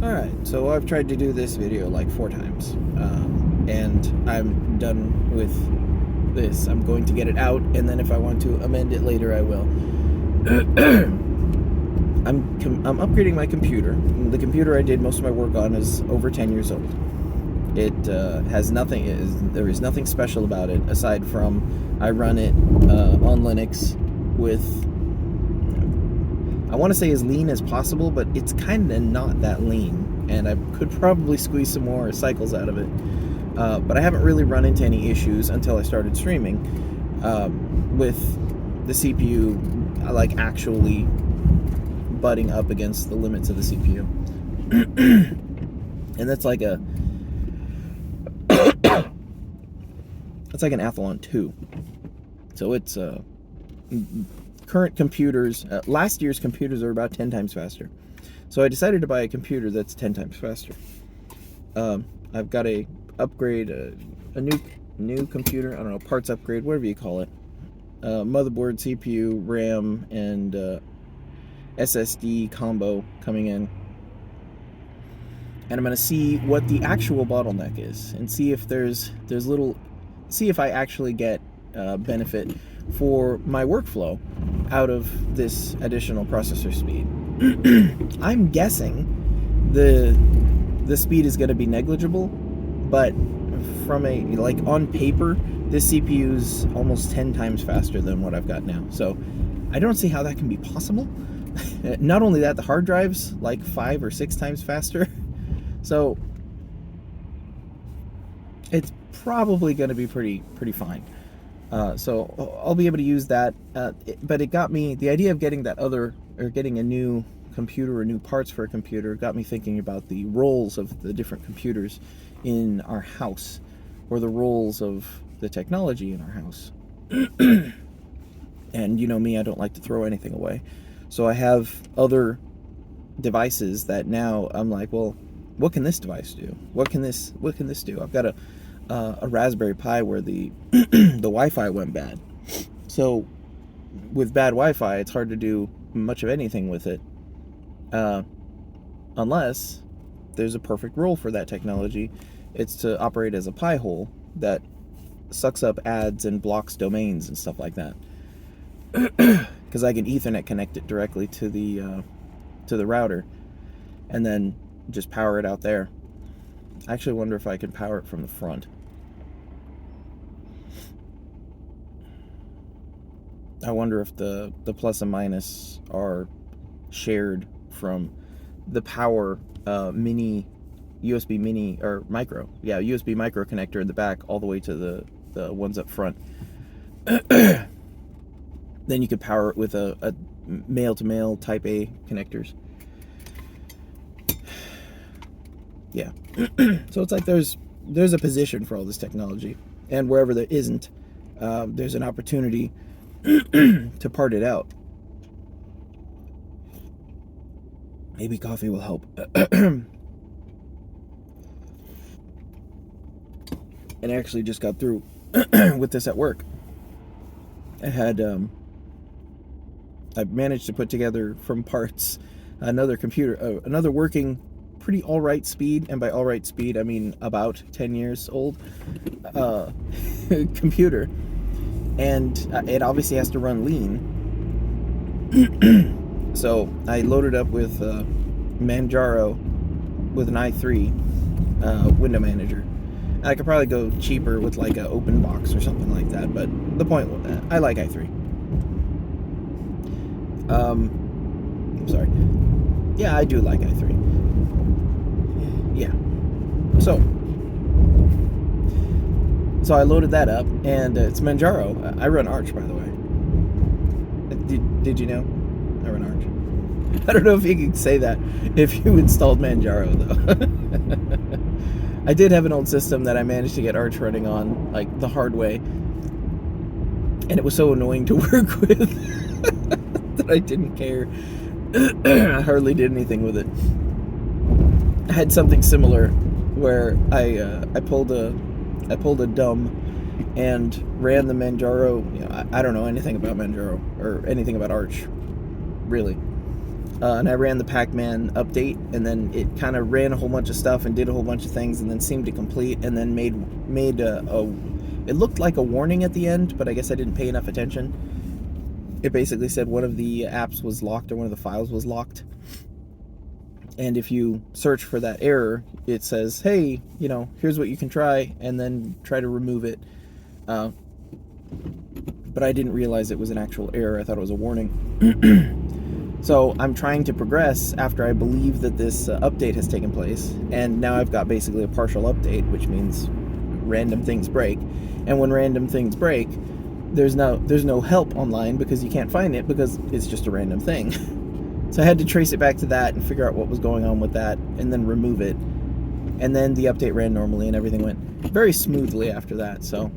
Alright, so I've tried to do this video like 4 times, and I'm done with this. I'm going to get it out, and then if I want to amend it later, I will. I'm upgrading my computer. The computer I did most of my work on is over 10 years old. It has nothing, there is nothing special about it, aside from I run it on Linux with, I want to say as lean as possible, but it's kind of not that lean, and I could probably squeeze some more cycles out of it. But I haven't really run into any issues until I started streaming with the CPU like actually butting up against the limits of the CPU. And that's like a that's like an Athlon 2. So it's current computers, last year's computers are about 10 times faster. So I decided to buy a computer that's 10 times faster. I've got a upgrade, a new computer, I don't know, parts upgrade, whatever you call it. Motherboard, CPU, RAM, and SSD combo coming in. And I'm going to see what the actual bottleneck is, and see if see if I actually get benefit for my workflow out of this additional processor speed. I'm guessing the speed is going to be negligible, but from like on paper, this CPU's almost 10 times faster than what I've got now. So I don't see how that can be possible. Not only that, the hard drive's like 5 or 6 times faster. So it's probably going to be pretty fine. So I'll be able to use that. But it got me, the idea of getting getting a new computer or new parts for a computer got me thinking about the roles of the different computers in our house, or the roles of the technology in our house. And you know me, I don't like to throw anything away. So I have other devices that now I'm like, well, what can this device do? What can this do? I've got a Raspberry Pi where the the Wi-Fi went bad. So with bad Wi-Fi, it's hard to do much of anything with it, unless there's a perfect role for that technology. It's to operate as a Pi hole that sucks up ads and blocks domains and stuff like that. Because I can Ethernet connect it directly to the router, and then just power it out there. I actually wonder if I can power it from the front. I wonder if the plus and minus are shared from the power mini USB mini or micro. Yeah, USB micro connector in the back all the way to the ones up front. Then you could power it with a male-to-male Type A connectors. Yeah. So it's like there's a position for all this technology, and wherever there isn't, there's an opportunity to part it out. Maybe coffee will help. And I actually just got through with this at work. I had I managed to put together from parts another computer, another working, pretty alright speed, and by alright speed I mean about 10 years old computer, and it obviously has to run lean. So I loaded up with Manjaro with an i3 window manager. I could probably go cheaper with like an open box or something like that, but the point was that I like i3. I'm sorry. Yeah, I do like i3. Yeah. So I loaded that up, and it's Manjaro. I run Arch, by the way. Did you know? I run Arch. I don't know if you can say that if you installed Manjaro, though. I did have an old system that I managed to get Arch running on, like, the hard way. And it was so annoying to work with that I didn't care. I hardly did anything with it. I had something similar where I pulled a dumb and ran the Manjaro. You know, I don't know anything about Manjaro or anything about Arch, really. and I ran the Pac-Man update, and then it kind of ran a whole bunch of stuff and did a whole bunch of things, and then seemed to complete, and then made it looked like a warning at the end, but I guess I didn't pay enough attention. It basically said one of the apps was locked, or one of the files was locked. And if you search for that error, it says, hey, you know, here's what you can try, and then try to remove it. But I didn't realize it was an actual error. I thought it was a warning. So I'm trying to progress after I believe that this update has taken place, and now I've got basically a partial update, which means random things break. And when random things break, there's no help online, because you can't find it, because it's just a random thing. So I had to trace it back to that and figure out what was going on with that, and then remove it. And then the update ran normally, and everything went very smoothly after that. So,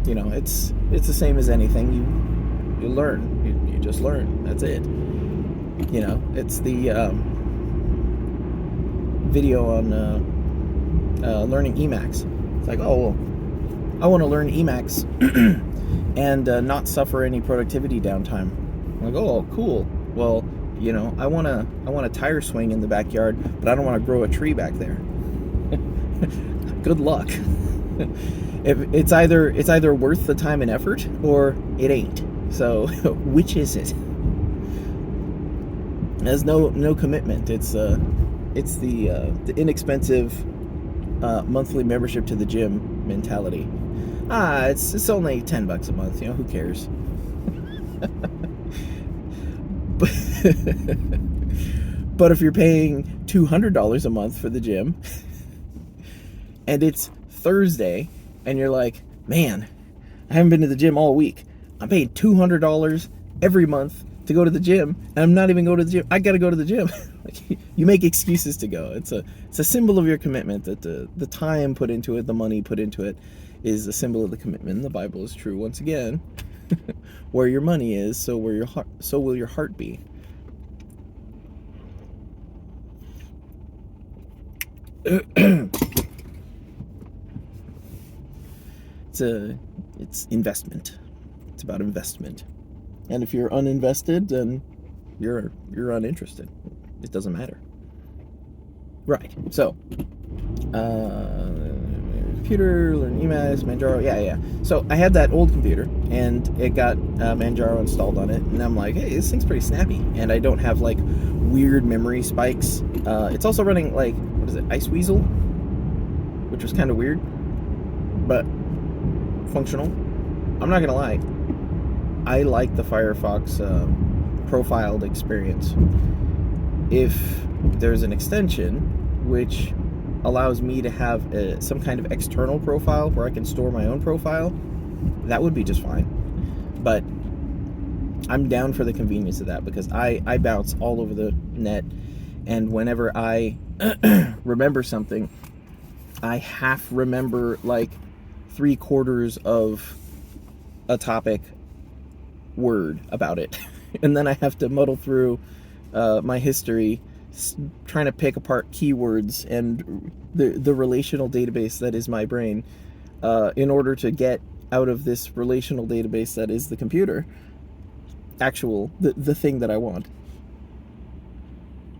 you know, it's the same as anything. You learn. You just learn. That's it. You know, it's the video on learning emacs. It's like, oh, well, I want to learn emacs and not suffer any productivity downtime. I'm like, oh, cool. Well, you know, I want a tire swing in the backyard, but I don't want to grow a tree back there. Good luck. It's either worth the time and effort, or it ain't. So, which is it? There's no commitment. It's the inexpensive monthly membership to the gym mentality. It's only $10 a month. You know, who cares? But if you're paying $200 a month for the gym, and it's Thursday, and you're like, man, I haven't been to the gym all week. I'm paying $200 every month to go to the gym, and I'm not even going to the gym. I got to go to the gym. You make excuses to go. It's a symbol of your commitment, that the time put into it, the money put into it, is a symbol of the commitment. The Bible is true once again. Where your money is, so will your heart be. It's investment. It's about investment. And if you're uninvested, then you're uninterested. It doesn't matter. Right. So, computer, learn emacs, Manjaro. Yeah. So I had that old computer, and it got Manjaro installed on it, and I'm like, hey, this thing's pretty snappy, and I don't have like weird memory spikes. It's also running like, what is it, Ice Weasel, which was kind of weird, but functional. I'm not gonna lie, I like the Firefox profiled experience. If there's an extension which allows me to have some kind of external profile where I can store my own profile, that would be just fine. But I'm down for the convenience of that, because I bounce all over the net, and whenever I remember something, I half remember like 3/4 of a topic word about it, and then I have to muddle through my history, trying to pick apart keywords and the relational database that is my brain, in order to get out of this relational database that is the computer the thing that I want.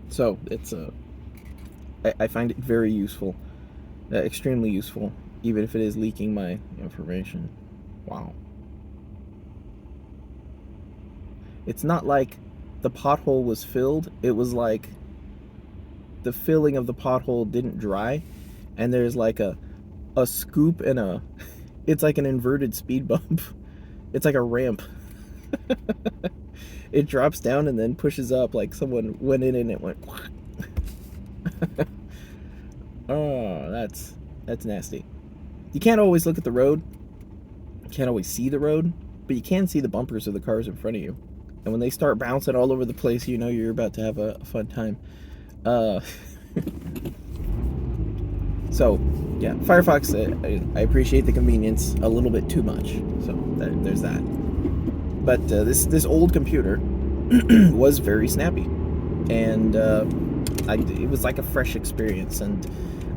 So it's I find it very useful, extremely useful, even if it is leaking my information. Wow. It's not like the pothole was filled. It was like the filling of the pothole didn't dry, and there's like a scoop and it's like an inverted speed bump. It's like a ramp. It drops down and then pushes up, like someone went in and it went. Oh, that's nasty. You can't always look at the road. You can't always see the road, but you can see the bumpers of the cars in front of you. And when they start bouncing all over the place, you know you're about to have a fun time. So, yeah, Firefox, I appreciate the convenience a little bit too much. So, there's that. But this old computer was very snappy. And it was like a fresh experience. And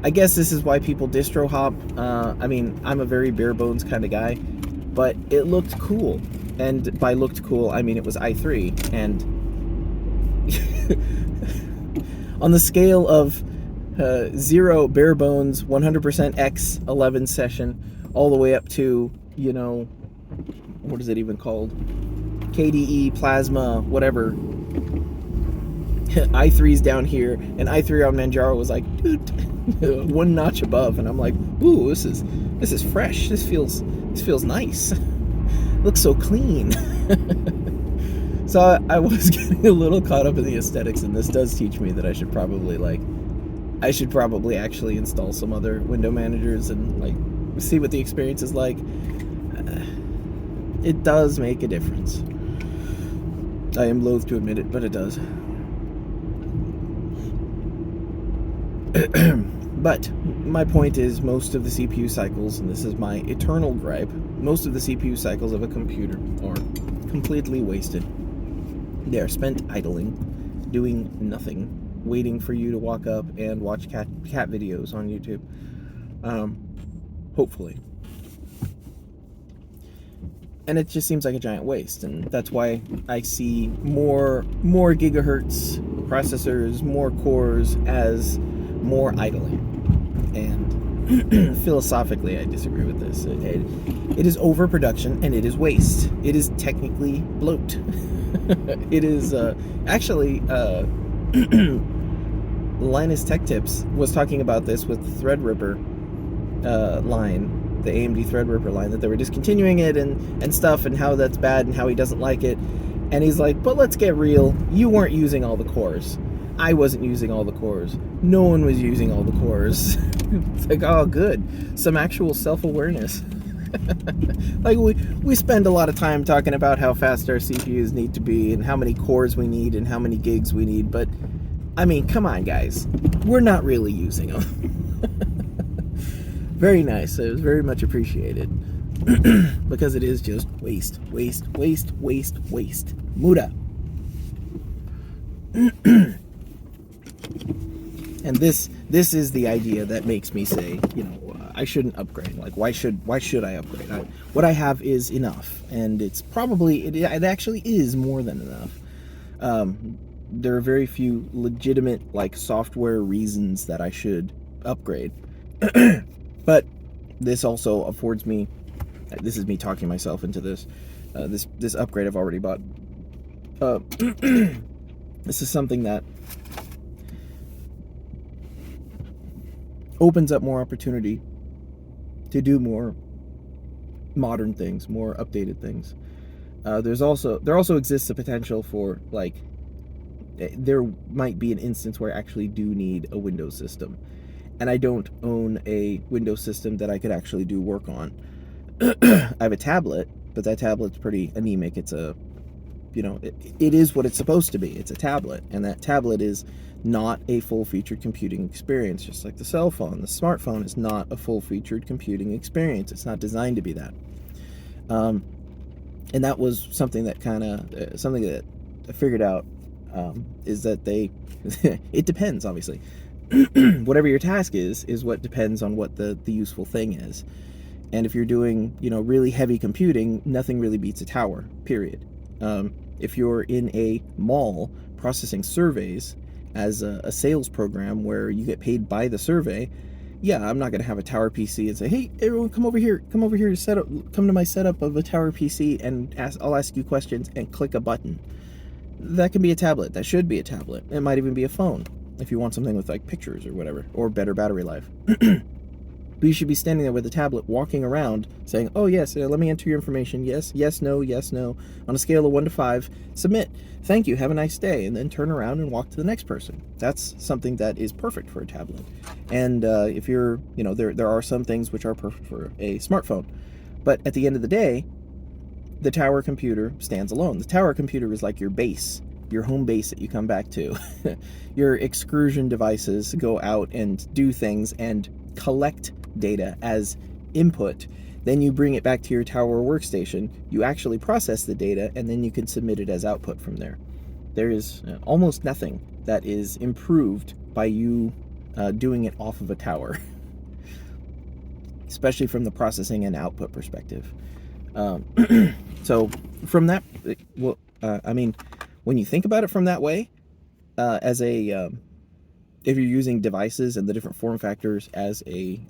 I guess this is why people distro hop. I mean, I'm a very bare bones kind of guy. But it looked cool. And by looked cool, I mean it was i3. And On the scale of 0 bare bones 100% X11 session all the way up to, you know, what is it even called, KDE plasma whatever, i3's down here, and i3 on Manjaro was like, dude, one notch above, and I'm like, ooh, this is fresh, this feels nice. Looks so clean. So I was getting a little caught up in the aesthetics, and this does teach me that I should probably actually install some other window managers and like see what the experience is like. It does make a difference. I am loath to admit it, but it does. But my point is, most of the CPU cycles, and this is my eternal gripe, most of the CPU cycles of a computer are completely wasted. They are spent idling, doing nothing, waiting for you to walk up and watch cat videos on YouTube. Hopefully. And it just seems like a giant waste, and that's why I see more gigahertz processors, more cores as more idling. And philosophically, I disagree with this. It is overproduction, and it is waste. It is technically bloat. It is actually Linus Tech Tips was talking about this with Threadripper line, the AMD Threadripper line, that they were discontinuing it and stuff, and how that's bad and how he doesn't like it. And he's like, but let's get real, you weren't using all the cores. I wasn't using all the cores. No one was using all the cores. It's like, oh good, some actual self-awareness. Like we spend a lot of time talking about how fast our CPUs need to be and how many cores we need and how many gigs we need, but I mean, come on guys, we're not really using them. Very nice. It was very much appreciated. Because it is just waste. Muda. And this is the idea that makes me say, you know, I shouldn't upgrade. Like, why should I upgrade? What I have is enough, and it's probably it actually is more than enough. There are very few legitimate like software reasons that I should upgrade. But this also affords me, this is me talking myself into this, this upgrade I've already bought. This is something that opens up more opportunity to do more modern things, more updated things. There also exists a potential for, like, there might be an instance where I actually do need a Windows system, and I don't own a Windows system that I could actually do work on. I have a tablet, but that tablet's pretty anemic. It's a, you know, it is what it's supposed to be. It's a tablet, and that tablet is not a full-featured computing experience, just like the cell phone. The smartphone is not a full-featured computing experience. It's not designed to be that. And that was something that something that I figured out, is that it depends, obviously. Whatever your task is what depends on what the useful thing is. And if you're doing, you know, really heavy computing, nothing really beats a tower, period. If you're in a mall processing surveys as a sales program where you get paid by the survey, yeah, I'm not going to have a tower PC and say, hey, everyone, come over here to come to my setup of a tower PC, and I'll ask you questions and click a button. That can be a tablet. That should be a tablet. It might even be a phone if you want something with like pictures or whatever, or better battery life. But you should be standing there with a tablet, walking around, saying, oh yes, let me enter your information. Yes, yes, no, yes, no. On a scale of 1 to 5, submit. Thank you, have a nice day. And then turn around and walk to the next person. That's something that is perfect for a tablet. And if you're, you know, there are some things which are perfect for a smartphone. But at the end of the day, the tower computer stands alone. The tower computer is like your base, your home base that you come back to. Your excursion devices go out and do things and collect data as input. Then you bring it back to your tower workstation. You actually process the data, and then you can submit it as output from there. There is almost nothing that is improved by you doing it off of a tower, especially from the processing and output perspective. So from that, well, I mean, when you think about it from that way, as a if you're using devices and the different form factors as a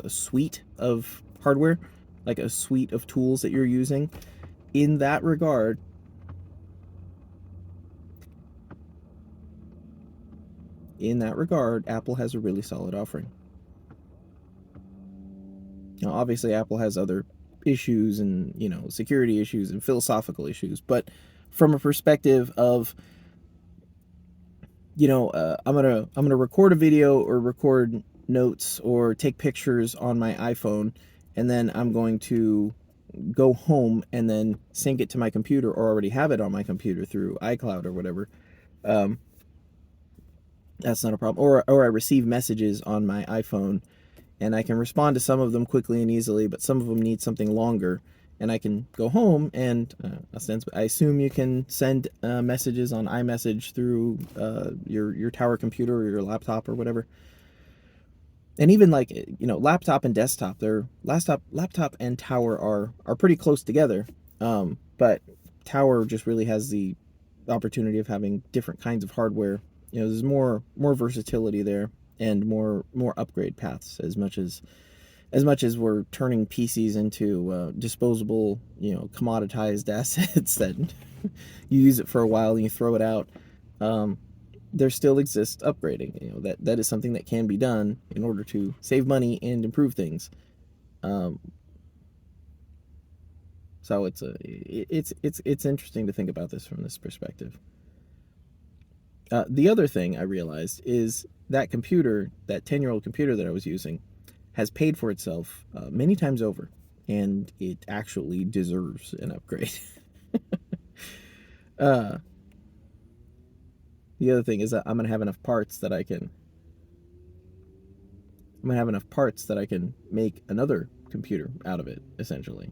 suite of hardware, like a suite of tools that you're using. In that regard, Apple has a really solid offering. Now, obviously, Apple has other issues and security issues and philosophical issues, but from a perspective of I'm gonna record a video or record notes or take pictures on my iPhone, and then I'm going to go home and then sync it to my computer or already have it on my computer through iCloud or whatever. Um, that's not a problem. Or I receive messages on my iPhone and I can respond to some of them quickly and easily, but some of them need something longer. And I can go home and I assume you can send messages on iMessage through your tower computer or your laptop or whatever. And even like laptop and desktop, their laptop and tower are pretty close together. But tower just really has the opportunity of having different kinds of hardware. There's more versatility there and more upgrade paths as much as we're turning PCs into disposable, commoditized assets that you use it for a while and you throw it out. There still exists upgrading. That is something that can be done in order to save money and improve things. Um, so it's interesting to think about this from this perspective. The other thing I realized is that computer, that 10-year-old computer that I was using, has paid for itself many times over, and it actually deserves an upgrade. uh, the other thing is that I'm gonna have enough parts that I can make another computer out of it, essentially.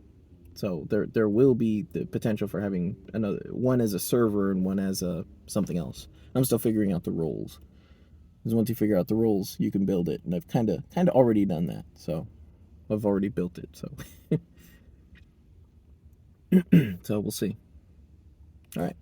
So there will be the potential for having another one as a server and one as a something else. I'm still figuring out the roles. Because once you figure out the roles, you can build it, and I've kind of already done that. So I've already built it. So so we'll see. All right.